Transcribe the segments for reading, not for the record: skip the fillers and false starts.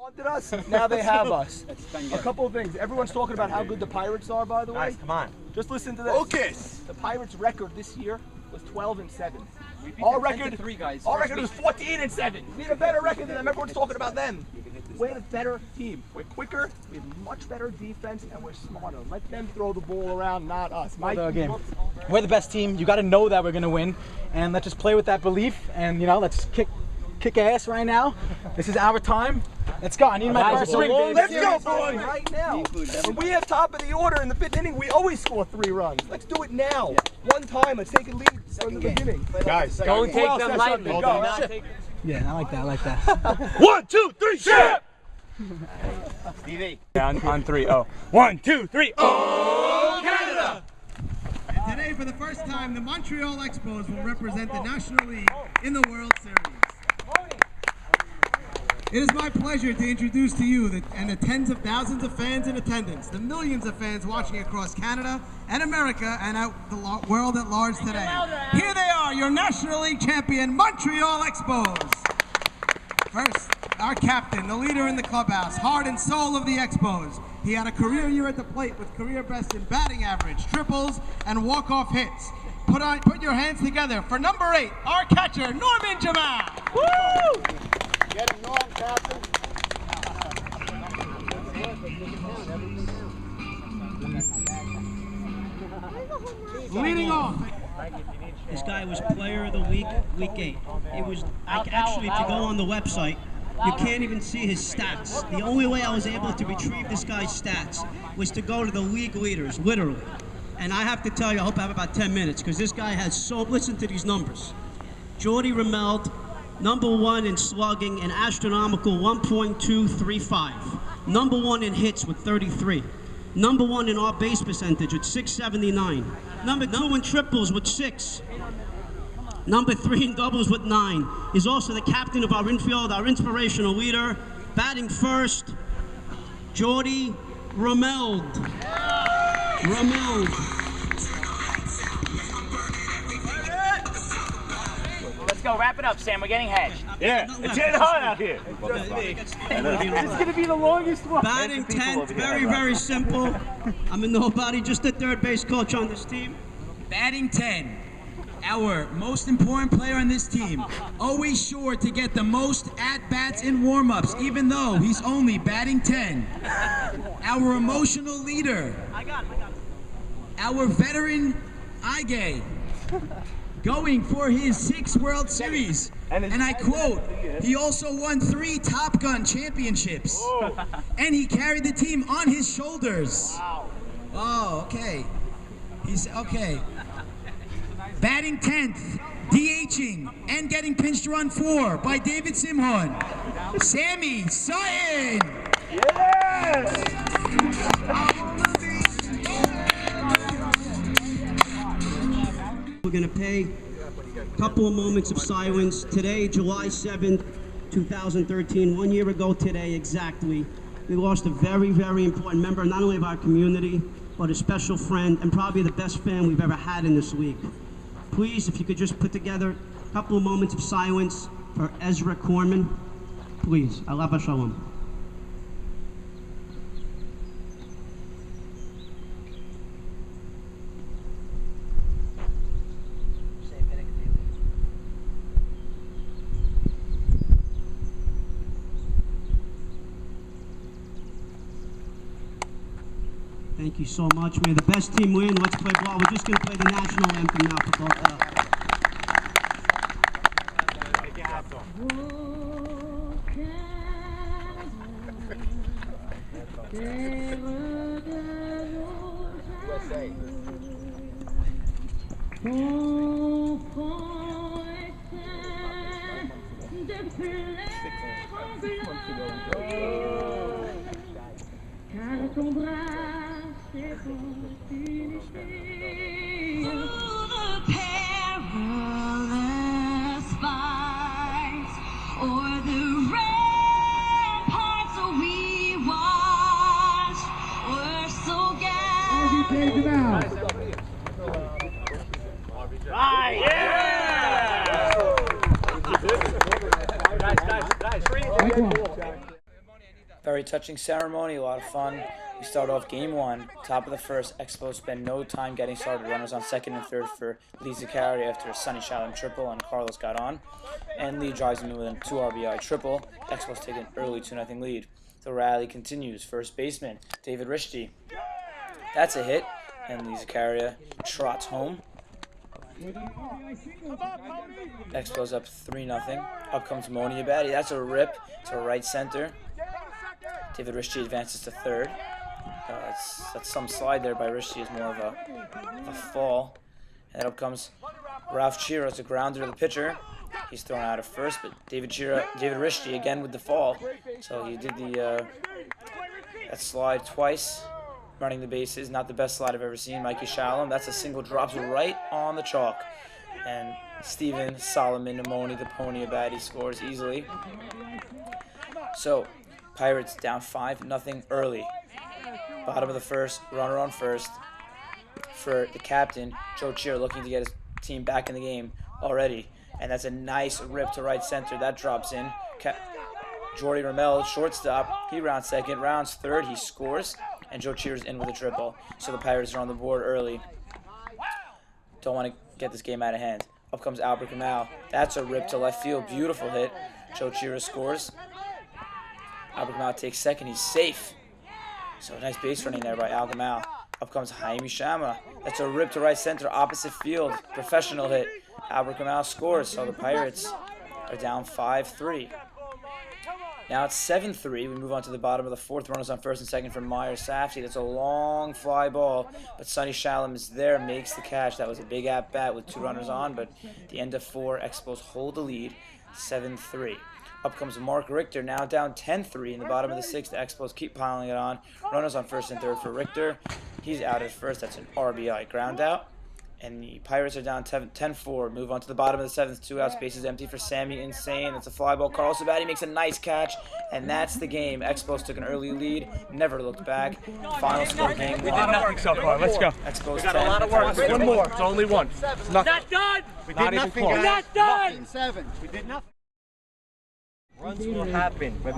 wanted us, now they have us. A couple of things. Everyone's talking about how good the Pirates are, by the way. Guys, come on. Just listen to this. Focus. The Pirates' record this year was 12-7. Our record, our record was 14-7. We had a better record than them. Everyone's talking about them. We're a better team. We're quicker, we have much better defense, and we're smarter. Let them throw the ball around, not us. We're the best team. You got to know that we're going to win, and let's just play with that belief. And let's kick ass right now. This is our time. Let's go. I need my first swing, baby. Let's go, boys! Right now. When we have top of the order in the 5th inning, we always score 3 runs. Let's do it now. One time. Let's take a lead from the beginning. Guys, Don't take them lightly. Yeah, I like that. I like that. 1, 2, 3, shit! Stevie. On 3, oh. 1, 2, 3, oh, Canada! And today, for the first time, the Montreal Expos will represent the National League in the World Series. It is my pleasure to introduce to you the tens of thousands of fans in attendance, the millions of fans watching across Canada and America and out the world at large today. Here they are, your National League champion, Montreal Expos. First, our captain, the leader in the clubhouse, heart and soul of the Expos. He had a career year at the plate with career best in batting average, triples, and walk-off hits. Put your hands together for number 8, our catcher, Norman Jamal. Woo! Get him, Norm, Captain. Leading off. This guy was Player of the Week, Week 8. Actually, if you go on the website, you can't even see his stats. The only way I was able to retrieve this guy's stats was to go to the league leaders, literally. And I have to tell you, I hope I have about 10 minutes, because this guy has listen to these numbers. Jordy Romeld, number 1 in slugging, an astronomical 1.235. Number 1 in hits with 33. Number 1 in on-base percentage with 679. Number 2 in triples with 6. Number 3 in doubles with 9. He's also the captain of our infield, our inspirational leader. Batting first, Jordy Romeld. Let's go. Wrap it up, Sam. We're getting hedged. Yeah, it's getting hot out here. It's going to be the longest one. Batting 10th, very, very simple. I'm a nobody, just a third base coach on this team. Batting 10, our most important player on this team, always sure to get the most at-bats in warm-ups, even though he's only batting 10. Our emotional leader, our veteran Ige, going for his 6th World Series. And I quote, he also won 3 Top Gun championships. And he carried the team on his shoulders. Oh, okay. He's okay. Batting 10th, DHing, and getting pinched to run 4 by David Simhon. Sammy Sutton! Yes! We're going to pay a couple of moments of silence. Today, July 7th, 2013, 1 year ago today exactly, we lost a very, very important member, not only of our community, but a special friend and probably the best fan we've ever had in this league. Please, if you could just put together a couple of moments of silence for Ezra Corman. Please. Alava Shalom. Thank you so much. May the best team win. Let's play ball. We're just going to play the national anthem now for both of us. Very touching ceremony, a lot of fun. We start off game one, top of the first. Expos spend no time getting started. Runners on second and third for Lee Zaccaria after a Sonny Shalom triple, and Carlos got on. And Lee drives him in with a 2 RBI triple. Expos take an early 2-0 lead. The rally continues. First baseman, David Rishti. That's a hit, and Lee Zaccaria trots home. Expos up 3-0. Up comes Moni Abadi. That's a rip to right center. David Rishti advances to third. That's some slide there by Rishti, is more of a fall. And up comes Ralph Chira. It's a grounder to the pitcher. He's thrown out at first, but David Rishti again with the fall. So he did that slide twice, running the bases. Not the best slide I've ever seen. Mikey Shalom. That's a single, drops right on the chalk. And Steven Solomon Namoni, the Pony Abadi, scores easily. So Pirates down 5-0 early. Bottom of the first, runner on first for the captain, Joe Cheer, looking to get his team back in the game already. And that's a nice rip to right center. That drops in. Jordy Ramel, shortstop. He rounds second, rounds third. He scores. And Joe Cheer's in with a triple. So the Pirates are on the board early. Don't want to get this game out of hand. Up comes Albert Kamal. That's a rip to left field. Beautiful hit. Joe Cheer scores. Albert Kamal takes second. He's safe. So nice base running there by Al Gamal. Up comes Jaime Shama. That's a rip to right center, opposite field. Professional hit. Albert Kamal scores, so the Pirates are down 5-3. Now it's 7-3. We move on to the bottom of the fourth. Runners on first and second for Meyer Safety. That's a long fly ball, but Sonny Shalom is there, makes the catch. That was a big at-bat with 2 runners on, but at the end of 4, Expos hold the lead, 7-3. Up comes Mark Richter, now down 10-3 in the bottom of the 6th. The Expos keep piling it on. Runners on first and third for Richter. He's out at first. That's an RBI ground out. And the Pirates are down 10-4. Move on to the bottom of the 7th. 2 outs, bases empty for Sammy Insane. That's a fly ball. Carlos Abadi makes a nice catch. And that's the game. Expos took an early lead. Never looked back. Final score game. We did nothing so far. Let's go. Expos 10. Got a lot of work. One more. It's only one. It's nothing. Not done. We did nothing. We're not done. 7. We did nothing. Runs will happen, but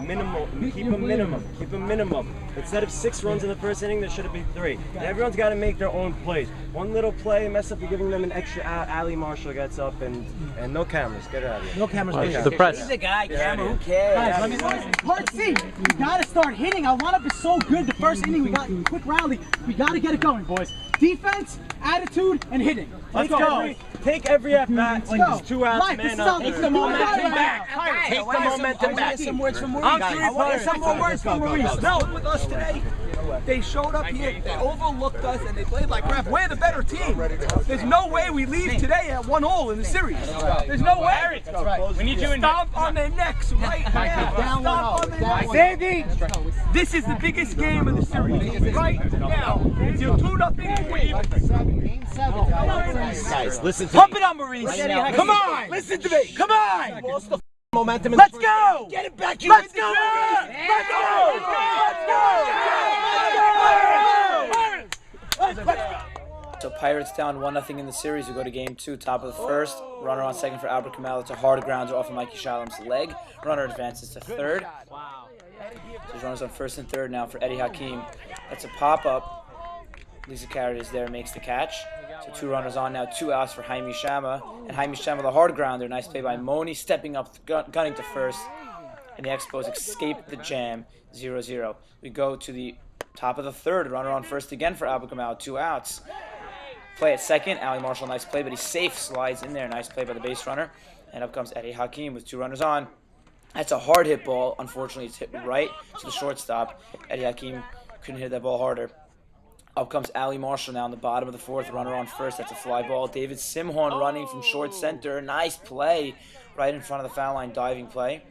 keep a minimum. Instead of 6 runs in the first inning, there should have been 3. And everyone's got to make their own plays. One little play, mess up, you're giving them an extra out. Ali Marshall gets up, and no cameras. Get her out of here. No cameras. The press. He's the guy, camera, who cares? Guys, let me Part C. We gotta start hitting. Our lineup is so good. The first inning, we got a quick rally. We gotta get it going, boys. Defense, attitude, and hitting. Let's go. Take every at-bat like there's 2 outs, Life, man this up. is Take the momentum back. Take the momentum back. Some words from Maurice. I want some more words from Maurice. No, with us today. They showed up here, they overlooked us, and they played like crap. We're the better team. There's no way we leave today at 1-all in the series. There's no way. We need you in Stomp on their necks right now. Stomp on their necks. Sandy, this is the biggest game of the series. Right now. It's your 2-0 win. Guys, listen to Pump it on, Maurice. Come on! Listen to me. Come on. Lost the momentum. Let's go. Get it back. Let's go, Maurice. Let's go. Let's go. So Pirates down 1-0 in the series. We go to game 2, top of the first. Runner on second for Albert Kamal. It's a hard grounder off of Mikey Shalom's leg. Runner advances to third. So runners on first and third now for Eddie Hakeem. That's a pop-up. Lisa Carey is there, makes the catch. So 2 runners on now, 2 outs for Jaime Shama. And Jaime Shama, the hard grounder. Nice play by Moni, stepping up, gunning to first. And the Expos escape the jam, 0-0. We go to the top of the third. Runner on first again for Albert Kamal, 2 outs. Play at second. Ali Marshall, nice play, but he's safe. Slides in there. Nice play by the base runner. And up comes Eddie Hakeem with 2 runners on. That's a hard hit ball. Unfortunately, it's hit right to the shortstop. Eddie Hakeem couldn't hit that ball harder. Up comes Ali Marshall now in the bottom of the fourth. Runner on first. That's a fly ball. David Simhorn running from short center. Nice play right in front of the foul line. Diving play.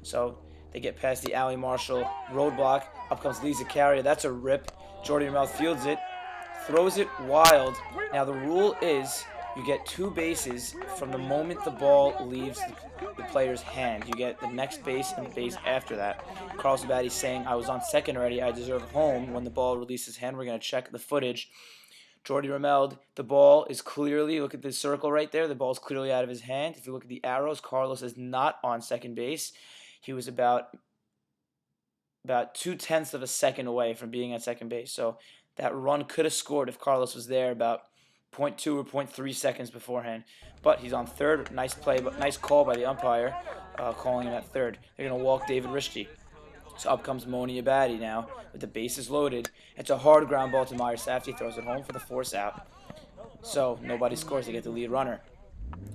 So they get past the Ali Marshall roadblock. Up comes Lee Zaccaria. That's a rip. Jordy Ramel fields it. Throws it wild. Now the rule is you get 2 bases from the moment the ball leaves the player's hand. You get the next base and the base after that. Carlos Abadi saying, I was on second already. I deserve home. When the ball releases hand, we're going to check the footage. Jordy Ramel, the ball is clearly, look at the circle right there. The ball is clearly out of his hand. If you look at the arrows, Carlos is not on second base. He was about about 2/10 of a second away from being at second base. So that run could have scored if Carlos was there about 0.2 or 0.3 seconds beforehand. But he's on third. Nice play, but nice call by the umpire, calling him at third. They're going to walk David Rischte. So up comes Moni Abadi now with the bases loaded. It's a hard ground ball to Meyer Safdie. Throws it home for the force out. So nobody scores to get the lead runner.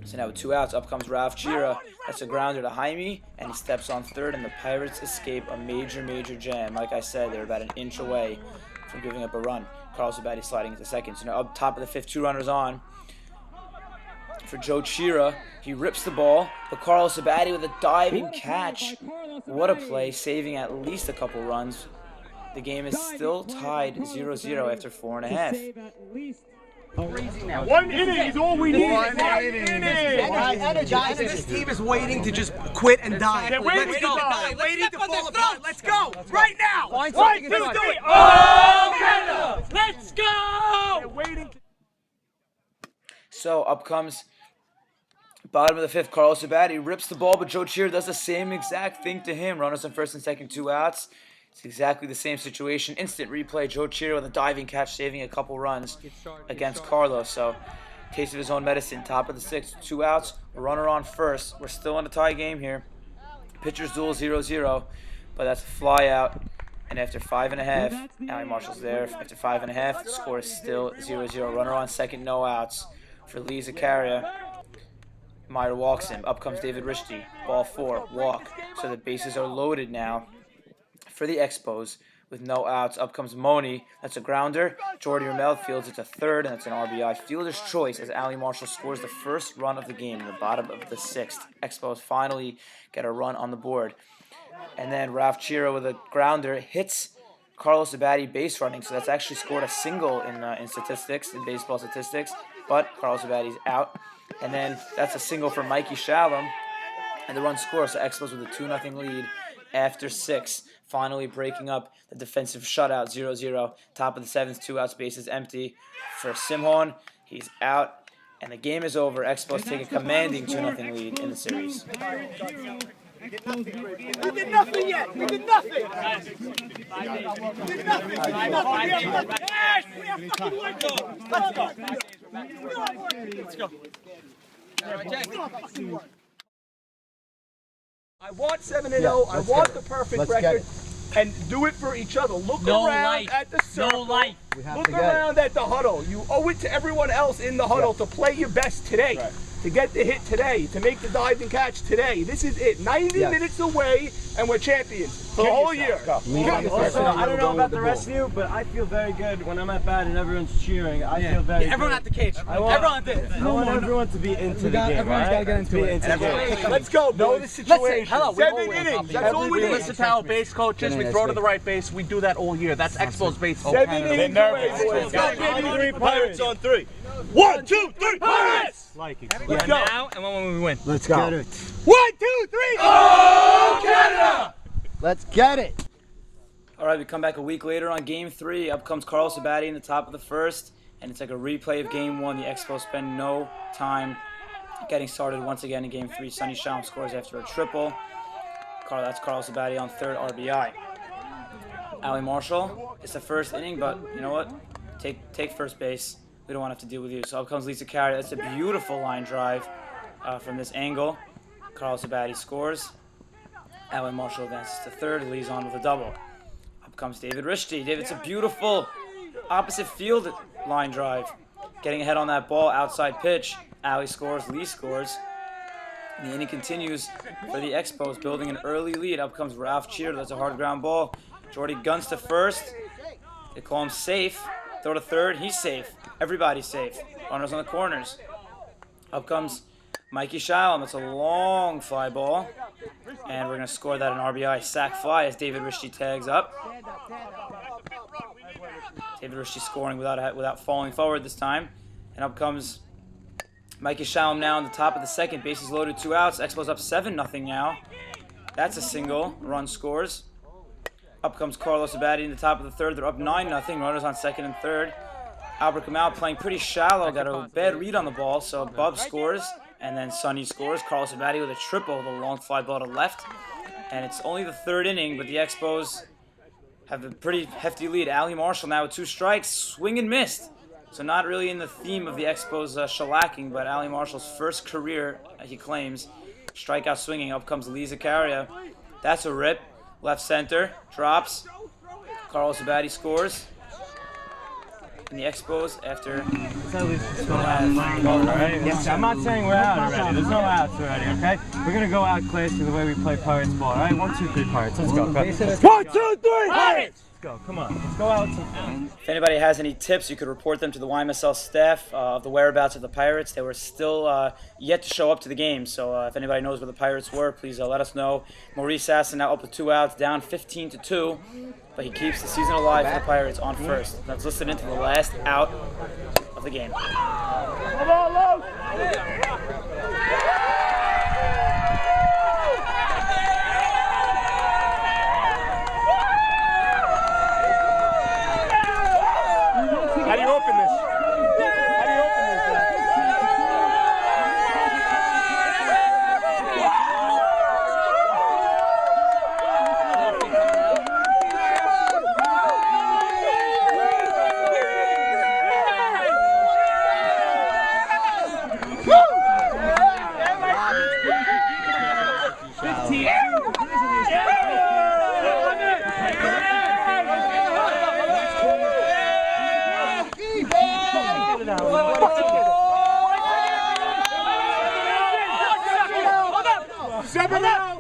So now with 2 outs, up comes Ralph Chira. That's a grounder to Jaime, and he steps on third, and the Pirates escape a major jam. Like I said, they're about an inch away from giving up a run. Carlos Abadi sliding into second. So now up top of the fifth, 2 runners on. For Joe Chira, he rips the ball, but Carlos Abadi with a diving catch. What a play, saving at least a couple runs. The game is still tied 0-0 after 4.5. 1 inning is all we need. 1 inning. Energized. This team is waiting to just quit and die. They're waiting Let's to go. die. Waiting to fall apart. Let's go. Right now. 1, 2, 3. Oh, Canada! Let's go! They're waiting. So up comes bottom of the fifth, Carlos Abadi rips the ball, but Joe Chira does the same exact thing to him. Runners on first and second, 2 outs. It's exactly the same situation. Instant replay. Joe Chira with a diving catch, saving a couple runs against Carlos. So, taste of his own medicine. Top of the sixth, 2 outs. Runner on first. We're still in a tie game here. Pitchers duel 0-0, but that's a fly out. And after 5.5, Ali Marshall's there. After 5.5, the score is still 0-0. Runner on second, no outs. For Lee Zakaria, Meyer walks him. Up comes David Rischte. Ball 4, walk. So the bases are loaded now for the Expos with no outs. Up comes Moni. That's a grounder. Jordy Ramel fields it to third, and it's an RBI. Fielder's choice as Ali Marshall scores the first run of the game in the bottom of the sixth. Expos finally get a run on the board. And then Ralph Chira with a grounder hits Carlos Abadi base running. So that's actually scored a single in statistics, in baseball statistics. But Carlos Abadi's out. And then that's a single for Mikey Shalom. And the run scores. So Expos with a 2-0 lead after 6. Finally breaking up the defensive shutout, 0-0. Top of the seventh, 2 outs, bases empty for Simhon. He's out, and the game is over. Expos take a commanding 2-0 lead in the series. We did nothing yet. We did nothing. We did nothing. Let's go. I want 7-0. I want the perfect record. And do it for each other. Look around at the circle. Look around at the huddle. You owe it to everyone else in the huddle to play your best today. To get the hit today, to make the dive and catch today. This is it. 90 minutes away, and we're champions for the whole year. Also, I don't know about the rest of you, but I feel very good when I'm at bat and everyone's cheering. I feel very good. Everyone at the cage. I want everyone to be into the game. Everyone's got to get into it. Let's go. Know the situation. Hello, 7 innings. That's all we need. Listen to our base coaches. We throw to the right base. We do that all year. That's Expos baseball. 7 innings away, boys. Pirates on 3. 1, 2, 3. Pirates! Let's go. Now and when we win. Let's go. 1, 2, 3. Oh, Canada! Let's get it. All right, we come back a week later on Game 3. Up comes Carlos Abadi in the top of the first, and it's like a replay of Game 1. The Expos spend no time getting started once again in Game 3. Sonny Shalom scores after a triple. That's Carlos Abadi on third RBI. Ali Marshall, it's the first inning, but you know what? Take first base. We don't want to have to deal with you. So up comes Lee Zakaria. That's a beautiful line drive from this angle. Carlos Abadi scores. Alan Marshall advances to third. Lee's on with a double. Up comes David Rischte. It's a beautiful opposite field line drive. Getting ahead on that ball, outside pitch. Ali scores. Lee scores. And the inning continues for the Expos, building an early lead. Up comes Ralph Chira. That's a hard ground ball. Jordy guns to first. They call him safe. Throw to third. He's safe. Everybody's safe. Runners on the corners. Up comes Mikey Shalom. That's a long fly ball. And we're going to score that an RBI sac fly as David Rischte tags up. David Rischte scoring without falling forward this time. And up comes Mikey Shalom now on the top of the second. Bases loaded, 2 outs. Expos up 7-0 now. That's a single. Run scores. Up comes Carlos Abadi in the top of the third. They're up 9-0. Runners on second and third. Albert Kamal playing pretty shallow. Got a bad read on the ball. So Bub scores. And then Sonny scores. Carlos Abadi with a triple. The long fly ball to left. And it's only the third inning, but the Expos have a pretty hefty lead. Ali Marshall now with 2 strikes, swing and missed. So not really in the theme of the Expos shellacking, but Ali Marshall's first career, he claims, strikeout swinging. Up comes Lee Zakaria. That's a rip. Left center, drops. Carlos Abadi scores. And the Expos after... Yes, I'm not saying we're out already. There's no outs already, okay? We're going to go out classy the way we play Pirates ball, all right? 1, 2, 3 Pirates. Let's go. 1, 2, 3 Pirates! Let's go. Come on. Let's go out. If anybody has any tips, you could report them to the YMSL staff of the whereabouts of the Pirates. They were still yet to show up to the game, so if anybody knows where the Pirates were, please let us know. Maurice Sasson now up with 2 outs, down 15-2, but he keeps the season alive for the Pirates on first. Let's listen into the last out of the game. Come on, Luke! How do you open this? How do you open this?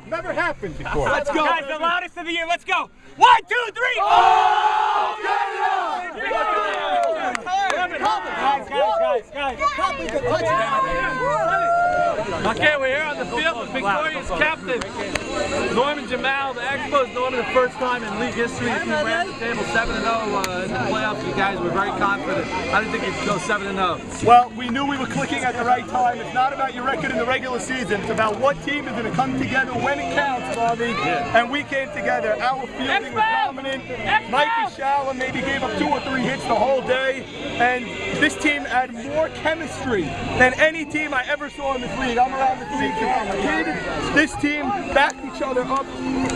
Never happened before. Let's go. Guys, the loudest of the year. Let's go. 1, 2, 3. Oh! Guys. Okay, we're here on the field with victorious captain Norman Jamal. The Expos, Norman, the first time in league history the team ran the table 7-0 in the playoffs. You guys were very confident. I didn't think you'd go 7-0. Well, we knew we were clicking at the right time. It's not about your record in the regular season. It's about what team is going to come together when it counts, Bobby. Yeah. And we came together. Our fielding was dominant. Mikey Schaller maybe gave up 2 or 3 hits the whole day. And this team had more chemistry than any team I ever saw in this league. I'm around this league since I was a kid. This team backed each other up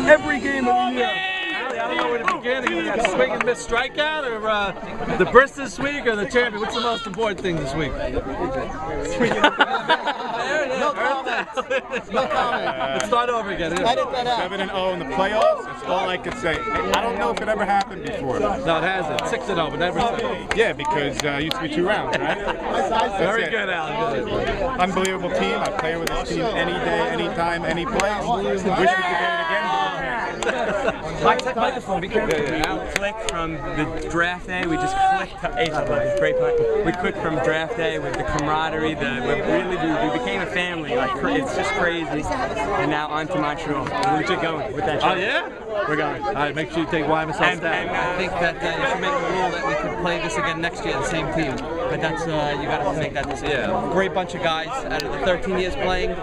every game of the year. I don't know where to begin. You got swing and miss strikeout, or the burst this week, or the champion? What's the most important thing this week? No comment. No comment. Let's start over again. 7-0 in the playoffs. That's all I could say. I don't know if it ever happened before. No, it hasn't. 6-0, but never. Yeah, because it used to be 2 rounds, right? Very good, Alan. Unbelievable team. I play with this team any day, anytime, any place. Wish we could get it again. Microphone, be careful. We clicked from the draft day. We just clicked. Great play. We clicked from draft day with the camaraderie. We became a family. Like it's just crazy. And now on to Montreal. We're just going with that. Oh yeah? We're going. All right, make sure you take YMSL staff. I think that you should make a rule that we could play this again next year, the same team. But that's you got to make that decision. Yeah. Great bunch of guys out of the 13 years playing.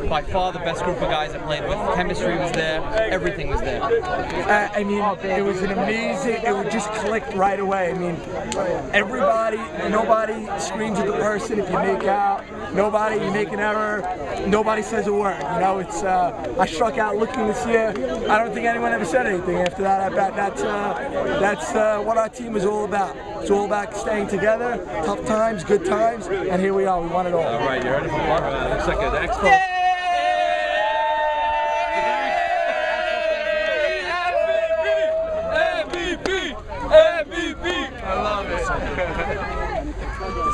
By far the best group of guys I played with. Chemistry was there. Everything was there. I mean, it was an amazing. It just clicked right away. I mean, nobody screams at the person if you make out. Nobody, you make an error. Nobody says a word. You know, it's. I struck out looking this year. I don't think anyone ever said anything after that. I bet that's what our team is all about. It's all about staying together, tough times, good times, and here we are. We won it all. All right, you heard it from Mark. Looks like an Expo.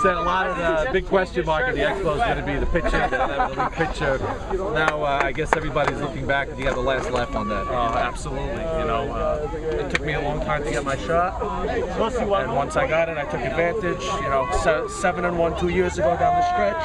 Said a lot of the big question mark of the Expo is going to be the pitching, the league pitcher. Now, I guess everybody's looking back and you have the last laugh on that. Oh, absolutely. You know, it took me a long time to get my shot, and once I got it, I took advantage. You know, 7-1 2 years ago down the stretch,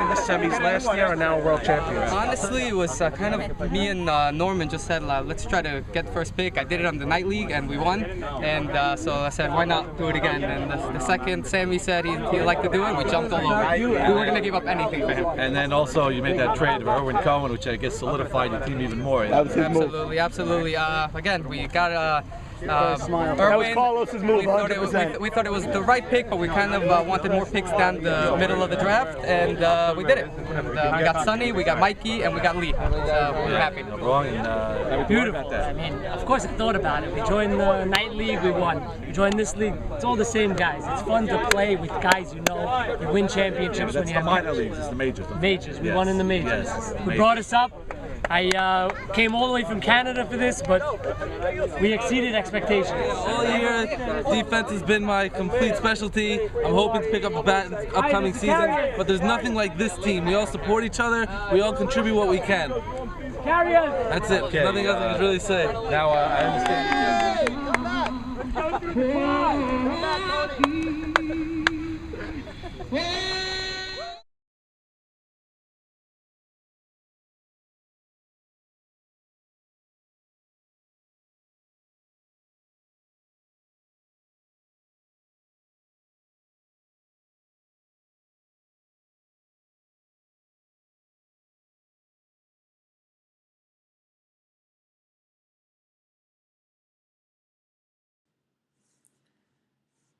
in the semis last year, and now world champions. Honestly, it was kind of me and Norman just said, let's try to get first pick. I did it on the night league, and we won. And so I said, why not do it again? And the second Sammy said he'd like to do it, we jumped all over. We were going to give up anything for him. And then also you made that trade with Erwin Cohen, which I guess solidified your team even more. Absolutely. Again, we got That was Carlos's move, 100%. We thought it was the right pick, but we kind of wanted more picks down the middle of the draft, and we did it. And, we got Sonny, we got Mikey, and we got Lee. So we're happy. Beautiful. I mean, of course I thought about it. We joined the night league, we won. We joined this league, it's all the same guys. It's fun to play with guys you know. You win championships when you have minor leagues, it's the majors. Majors. We won in the majors. Who brought us up. I came all the way from Canada for this, but we exceeded expectations. All year, defense has been my complete specialty. I'm hoping to pick up the bat in the upcoming season, but there's nothing like this team. We all support each other. We all contribute what we can. That's it. Okay. Nothing else I can really say. Now, I understand.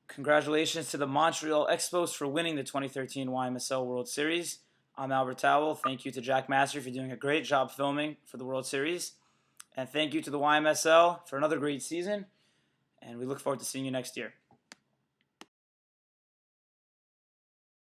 Congratulations to the Montreal Expos for winning the 2013 YMSL World Series. I'm Albert Towell. Thank you to Jack Massey for doing a great job filming for the World Series. And thank you to the YMSL for another great season. And we look forward to seeing you next year.